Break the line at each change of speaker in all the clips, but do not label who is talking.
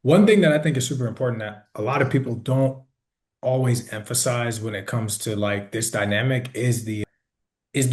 One thing that I think is super important that a lot of people don't always emphasize when it comes to like this dynamic is the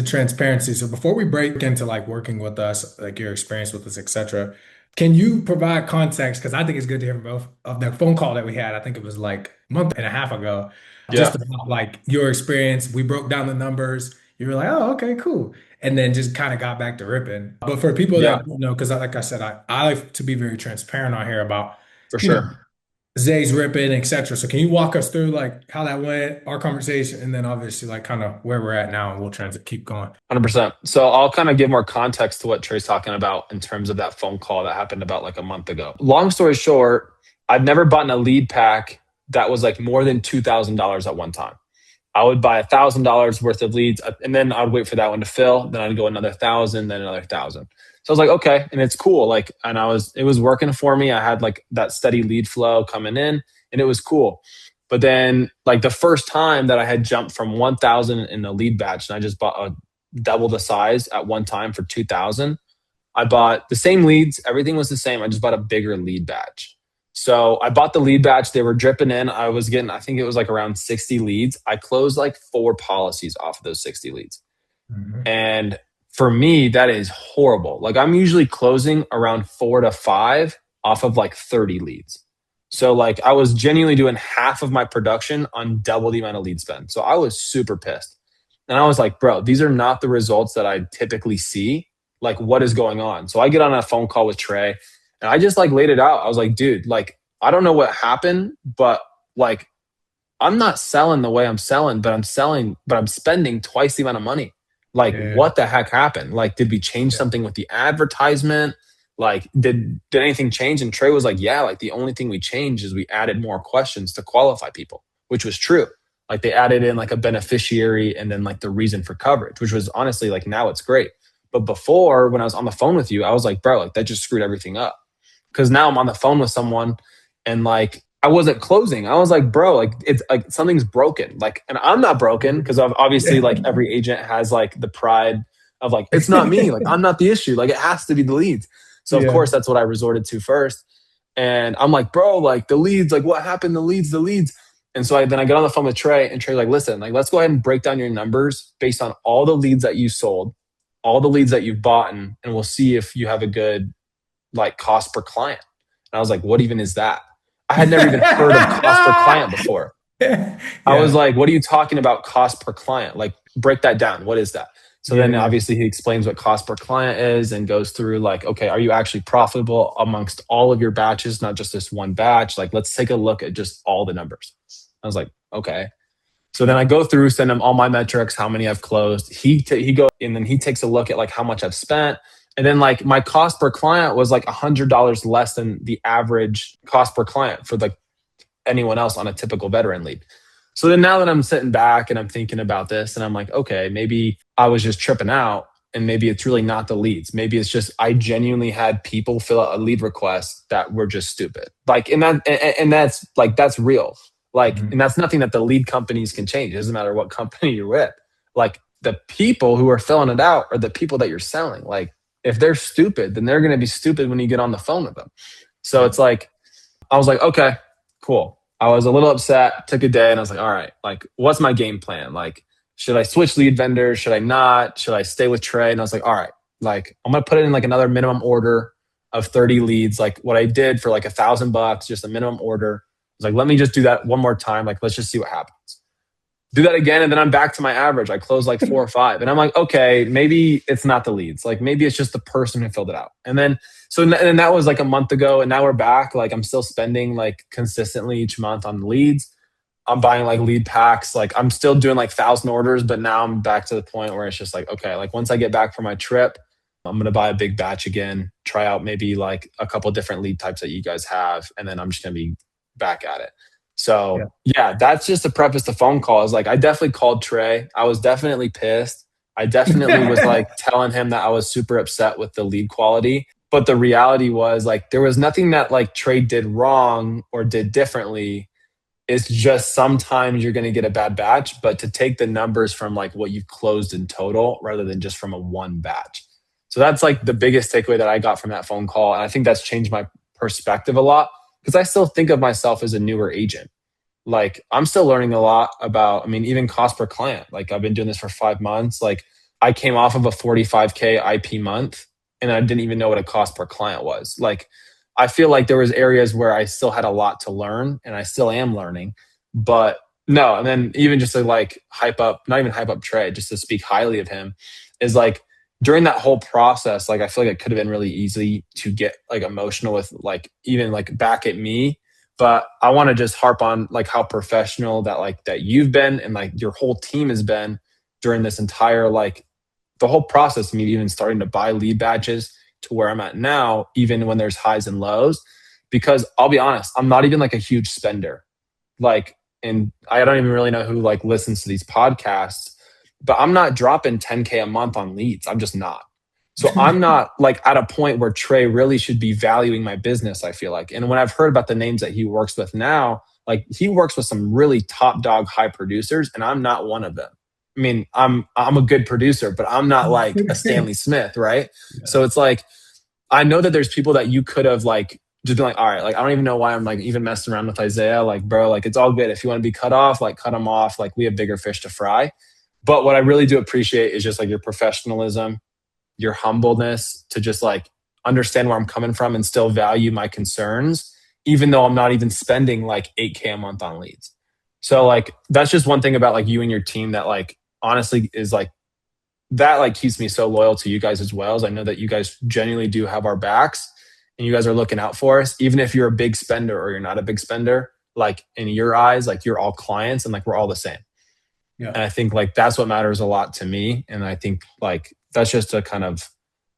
transparency. So before we break into like working with us, like your experience with us, etc., can you provide context? Because I think it's good to hear from both of the phone call that we had. I think it was like a month and a half ago, just
Yeah.
about like your experience. We broke down the numbers. You were like, oh, okay, cool. And then just kind of got back to ripping. But for people
Yeah,
that don't know, because like I said, I like to be very transparent on here about,
for
you know,
sure.
Zay's ripping, etc. So can you walk us through like how that went, our conversation, and then obviously like kind of where we're at now, and we'll transit keep going.
100%. So I'll kind of give more context to what Trey's talking about in terms of that phone call that happened about like a month ago. Long story short, I've never bought a lead pack that was like more than $2,000 at one time. I would buy $1,000 worth of leads, and then I'd wait for that one to fill. Then I'd go another thousand, then another thousand. So I was like, okay, and it's cool. Like, and it was working for me. I had like that steady lead flow coming in, and it was cool. But then, like the first time that I had jumped from 1,000 in a lead batch, and I just bought a double the size at one time for 2,000. I bought the same leads. Everything was the same. I just bought a bigger lead batch. So I bought the lead batch. They were dripping in. I was getting, I think it was like around 60 leads. I closed like four policies off of those 60 leads.
Mhm.
And for me, that is horrible. Like I'm usually closing around 4 to 5 off of like 30 leads. So like I was genuinely doing half of my production on double the amount of lead spend. So I was super pissed. And I was like, bro, these are not the results that I typically see. Like, what is going on? So I get on a phone call with Trey and I just like laid it out. I was like, dude, like, I don't know what happened, but like, I'm not selling the way I'm selling, but I'm selling, but I'm spending twice the amount of money. Like,
Yeah.
what the heck happened? Like, did we change
Yeah.
something with the advertisement? Like, did anything change? And Trey was like, yeah, like the only thing we changed is we added more questions to qualify people, which was true. Like they added in like a beneficiary and then like the reason for coverage, which was honestly like now it's great. But before, when I was on the phone with you, I was like, bro, like that just screwed everything up. Cause now I'm on the phone with someone and like I wasn't closing. I was like, bro, like it's like something's broken. Like, and I'm not broken because obviously like every agent has like the pride of like, it's not me. Like, I'm not the issue. Like, it has to be the leads. So, of
Yeah.
course, that's what I resorted to first. And I'm like, bro, like the leads, like what happened? The leads. And so then I get on the phone with Trey and Trey's like, listen, like, let's go ahead and break down your numbers based on all the leads that you sold, all the leads that you've bought, and we'll see if you have a good like cost per client. And I was like, what even is that? I had never even heard of cost per client before. I was
Yeah.
like, what are you talking about cost per client? Like, break that down. What is that? So then
Yeah.
obviously he explains what cost per client is and goes through like, okay, are you actually profitable amongst all of your batches, not just this one batch? Like, let's take a look at just all the numbers. I was like, okay. So then I go through, send him all my metrics, how many I've closed. He goes and then he takes a look at like how much I've spent. And then like my cost per client was like $100 less than the average cost per client for like anyone else on a typical veteran lead. So then now that I'm sitting back and I'm thinking about this and I'm like, okay, maybe I was just tripping out and maybe it's really not the leads. Maybe it's just I genuinely had people fill out a lead request that were just stupid. Like and that's like that's real. Like
Mhm.
and that's nothing that the lead companies can change. It doesn't matter what company you're with. Like the people who are filling it out are the people that you're selling. Like if they're stupid, then they're going to be stupid when you get on the phone with them. So
Yeah.
it's like I was like, okay, cool. I was a little upset, took a day, and I was like, all right, like, what's my game plan? Like, should I switch lead vendors? Should I not? Should I stay with Trey? And I was like, all right, like, I'm gonna put it in like another minimum order of 30 leads, like what I did for like $1,000, just a minimum order. I was like, let me just do that one more time. Like, let's just see what happens. Do that again, and then I'm back to my average. I close like 4 or 5, and I'm like, okay, maybe it's not the leads. Like maybe it's just the person who filled it out. And then and that was like a month ago, and now we're back. Like I'm still spending like consistently each month on leads. I'm buying like lead packs. Like I'm still doing like 1,000 orders, but now I'm back to the point where it's just like, okay, like once I get back from my trip, I'm gonna buy a big batch again, try out maybe like a couple different lead types that you guys have, and then I'm just gonna be back at it.
Yeah.
So yeah, that's just to preface the phone call. Is like I definitely called Trey. I was definitely pissed. I definitely was like telling him that I was super upset with the lead quality. But the reality was like there was nothing that like Trey did wrong or did differently. It's just sometimes you're going to get a bad batch, but to take the numbers from like what you've closed in total rather than just from a one batch. So that's like the biggest takeaway that I got from that phone call. And I think that's changed my perspective a lot because I still think of myself as a newer agent. Like I'm still learning a lot about, I mean, even cost per client. Like I've been doing this for 5 months. Like I came off of a 45K IP month and I didn't even know what a cost per client was. Like I feel like there was areas where I still had a lot to learn and I still am learning. But no, and then even just to like hype up, not even hype up Trey, just to speak highly of him, is like during that whole process, like I feel like it could have been really easy to get like emotional with like even like back at me, but I want to just harp on like how professional that you've been and like your whole team has been during this entire like the whole process, me even starting to buy lead batches to where I'm at now, even when there's highs and lows. Because I'll be honest, I'm not even like a huge spender. Like, and I don't even really know who like listens to these podcasts, but I'm not dropping 10K a month on leads. I'm just not. So I'm not like at a point where Trey really should be valuing my business, I feel like. And when I've heard about the names that he works with now, like he works with some really top dog high producers, and I'm not one of them. I mean, I'm a good producer, but I'm not like a Stanley Smith, right?
Yeah.
So it's like I know that there's people that you could have like just been like, all right, like I don't even know why I'm like even messing around with Isaiah. Like, bro, like it's all good. If you want to be cut off, like cut him off. Like we have bigger fish to fry. But what I really do appreciate is just like your professionalism, your humbleness to just like understand where I'm coming from and still value my concerns, even though I'm not even spending like 8K a month on leads. So like that's just one thing about like you and your team that like honestly is like that like keeps me so loyal to you guys as well. As I know that you guys genuinely do have our backs and you guys are looking out for us, even if you're a big spender or you're not a big spender. Like in your eyes, like you're all clients and like we're all the same.
Yeah.
And I think like that's what matters a lot to me. And I think like that's just to kind of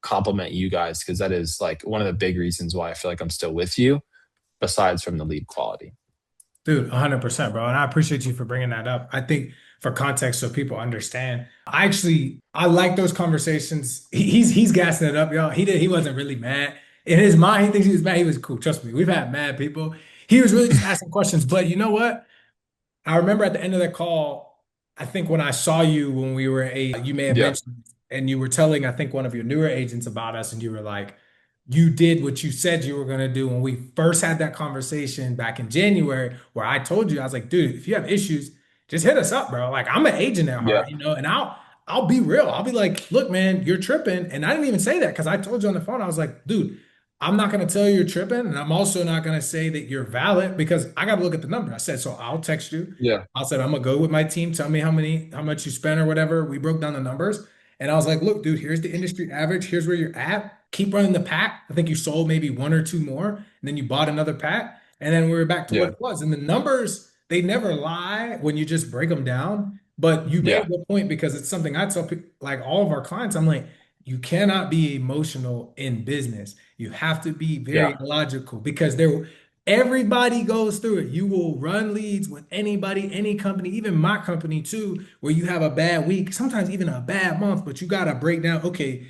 compliment you guys because that is like one of the big reasons why I feel like I'm still with you, besides from the lead quality.
Dude, 100%, bro. And I appreciate you for bringing that up. I think for context, so people understand. I like those conversations. He's gassing it up, y'all. He wasn't really mad. In his mind, he thinks he was mad. He was cool. Trust me. We've had mad people. He was really just asking questions. But you know what? I remember at the end of that call, I think when I saw you when we were you may have
Yeah.
mentioned, and you were telling, I think, one of your newer agents about us, and you were like, you did what you said you were going to do when we first had that conversation back in January, where I told you, I was like, dude, if you have issues, just hit us up, bro. Like, I'm an agent at
Yeah.
heart, and I'll be real. I'll be like, look, man, you're tripping. And I didn't even say that because I told you on the phone, I was like, dude, I'm not going to tell you you're tripping. And I'm also not going to say that you're valid because I got to look at the number. I said, so I'll text you.
Yeah.
I said, I'm going to go with my team. Tell me how much you spent or whatever. We broke down the numbers. And I was like, look, dude, here's the industry average. Here's where you're at. Keep running the pack. I think you sold maybe one or two more, and then you bought another pack. And then we were back to what
Yeah.
it was. And the numbers, they never lie when you just break them down. But you made a
Yeah.
good point because it's something I tell people, like all of our clients, I'm like, you cannot be emotional in business. You have to be very
Yeah.
logical because everybody goes through it. You will run leads with anybody, any company, even my company too, where you have a bad week, sometimes even a bad month, but you got to break down, okay,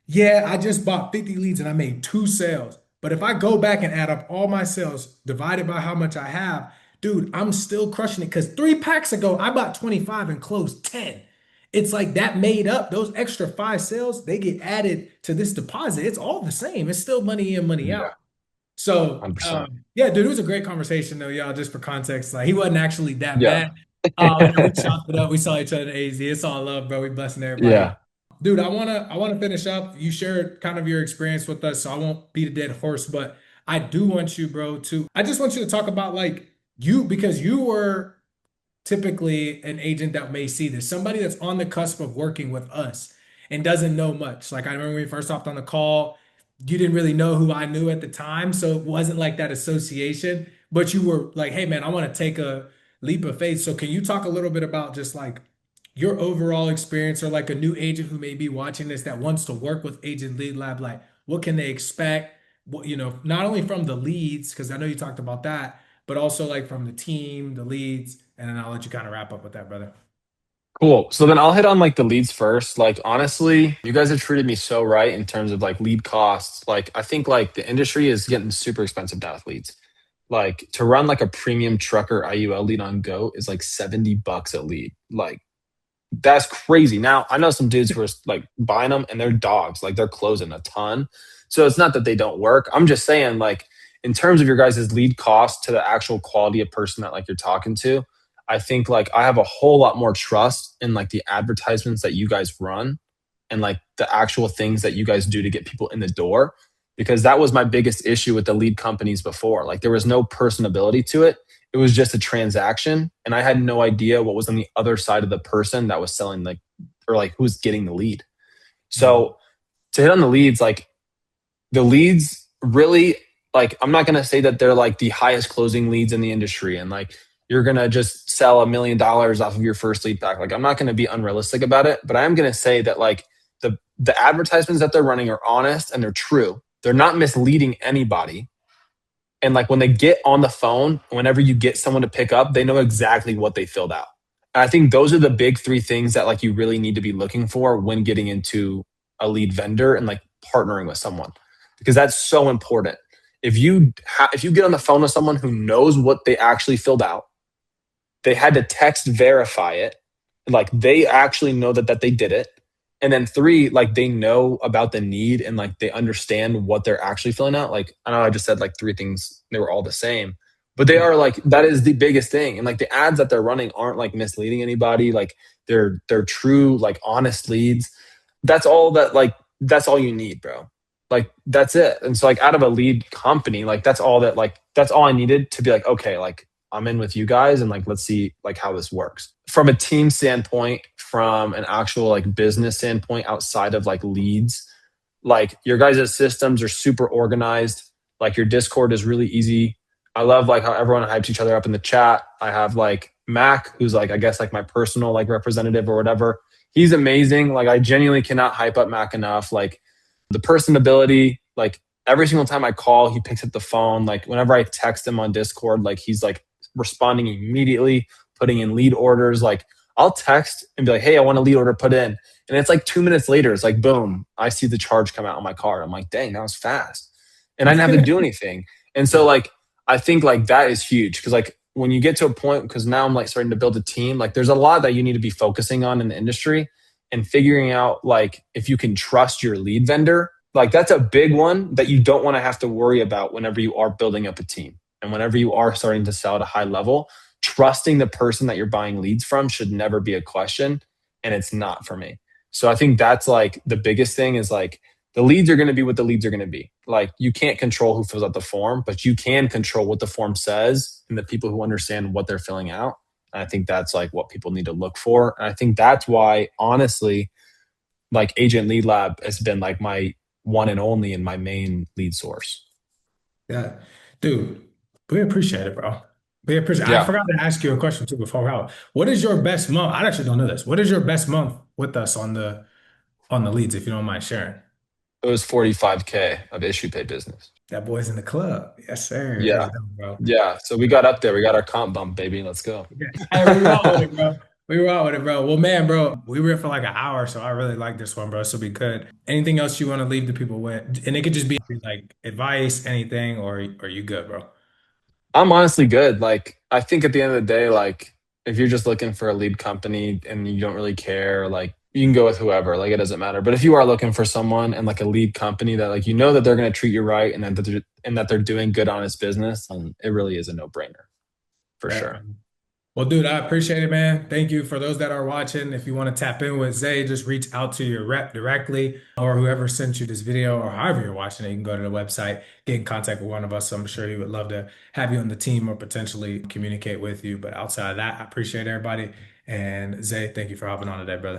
yeah, I just bought 50 leads and I made two sales. But if I go back and add up all my sales divided by how much I have, dude, I'm still crushing it because 3 packs ago, I bought 25 and closed 10. It's like that made up those extra 5 sales, they get added to this deposit. It's all the same. It's still money in, money out.
Yeah.
So,
100%.
yeah, dude, it was a great conversation though, y'all. Just for context, like he wasn't actually that
Yeah.
mad. We chopped it up. We saw each other in AZ. It's all love, bro. We blessing everybody.
Yeah.
Dude, I wanna finish up. You shared kind of your experience with us, so I won't beat a dead horse, but I do want you, bro, to I just want you to talk about like you because you were typically an agent that may see this, somebody that's on the cusp of working with us and doesn't know much. Like I remember when we first hopped on the call, you didn't really know who I knew at the time, so it wasn't like that association, but you were like, "Hey man, I want to take a leap of faith." So can you talk a little bit about just like your overall experience or like a new agent who may be watching this that wants to work with Agent Lead Lab, like what can they expect? What, not only from the leads, because I know you talked about that, but also like from the team, the leads, and then I'll let you kind of wrap up with that, brother.
Cool. So then I'll hit on like the leads first. Like honestly, you guys have treated me so right in terms of like lead costs. Like I think like the industry is getting super expensive now with leads. Like to run like a premium trucker IUL lead on Go is like $70 a lead. Like that's crazy. Now I know some dudes who are like buying them and they're dogs. Like they're closing a ton. So it's not that they don't work. I'm just saying like in terms of your guys' lead cost to the actual quality of person that like you're talking to, I think like I have a whole lot more trust in like the advertisements that you guys run and like the actual things that you guys do to get people in the door, because that was my biggest issue with the lead companies before. Like there was no personability to it. It was just a transaction and I had no idea what was on the other side of the person that was selling like or like who's getting the lead.
Mhm.
So to hit on the leads, like the leads really, like I'm not going to say that they're like the highest closing leads in the industry and like you're going to just sell $1 million off of your first lead pack. Like I'm not going to be unrealistic about it, but I am going to say that like the advertisements that they're running are honest and they're true. They're not misleading anybody. And like when they get on the phone, whenever you get someone to pick up, they know exactly what they filled out. And I think those are the big three things that like you really need to be looking for when getting into a lead vendor and like partnering with someone, because that's so important. If you get on the phone with someone who knows what they actually filled out, they had to text verify it, like they actually know that they did it, and then three, like they know about the need and like they understand what they're actually filling out. Like I know I just said like three things, they were all the same, but they
Yeah.
are like that is the biggest thing. And like the ads that they're running aren't like misleading anybody. Like they're true, like honest leads. That's all that like that's all you need, bro. Like that's it. And so like out of a lead company, like that's all I needed to be like, okay, like I'm in with you guys and like let's see like how this works. From a team standpoint, from an actual like business standpoint outside of like leads, like your guys' systems are super organized. Like your Discord is really easy. I love like how everyone hypes each other up in the chat. I have like Mac, who's like I guess like my personal like representative or whatever. He's amazing. Like I genuinely cannot hype up Mac enough. Like the personability, like every single time I call, he picks up the phone. Like whenever I text him on Discord, like he's like responding immediately, putting in lead orders. Like I'll text and be like, hey, I want a lead order put in. And it's like 2 minutes later, it's like, boom, I see the charge come out on my card. I'm like, dang, that was fast. And I didn't have to do anything. And so,
Yeah.
like, I think like that is huge because, like, when you get to a point, because now I'm like starting to build a team, like, there's a lot that you need to be focusing on in the industry and figuring out, like, if you can trust your lead vendor. Like, that's a big one that you don't want to have to worry about whenever you are building up a team and whenever you are starting to sell at a high level. Trusting the person that you're buying leads from should never be a question. And it's not for me. So I think that's like the biggest thing is like the leads are going to be what the leads are going to be. Like you can't control who fills out the form, but you can control what the form says and the people who understand what they're filling out. And I think that's like what people need to look for. And I think that's why, honestly, like Agent Lead Lab has been like my one and only and my main lead source.
Yeah. Dude, we appreciate it, bro. We appreciate I
Yeah,
forgot to ask you a question too before out. What is your best month? I actually don't know this. What is your best month with us on the leads, if you don't mind sharing?
it was 45K of issue pay business.
That boy's in the club. Yes, sir. Let's
Yeah,
go, bro.
yeah. So we got up there. We got our comp bump, baby. Let's go.
Yeah. Hey, we rock with it, bro. We rock with it, bro. Well, man, bro, we were here for like an hour, so I really like this one, bro. So we could. Anything else you want to leave the people with? And it could just be like advice, anything, or are you good, bro?
I'm honestly good. Like, I think at the end of the day, like, if you're just looking for a lead company and you don't really care, like, you can go with whoever. Like, it doesn't matter. But if you are looking for someone and like a lead company that, like, you know that they're going to treat you right and that they're doing good honest business, it really is a no brainer for
Right.
sure.
Well, dude, I appreciate it, man. Thank you for those that are watching. If you want to tap in with Zay, just reach out to your rep directly or whoever sent you this video or however you're watching it. You can go to the website, get in contact with one of us. I'm sure he would love to have you on the team or potentially communicate with you. But outside of that, I appreciate everybody. And Zay, thank you for hopping on today, brother.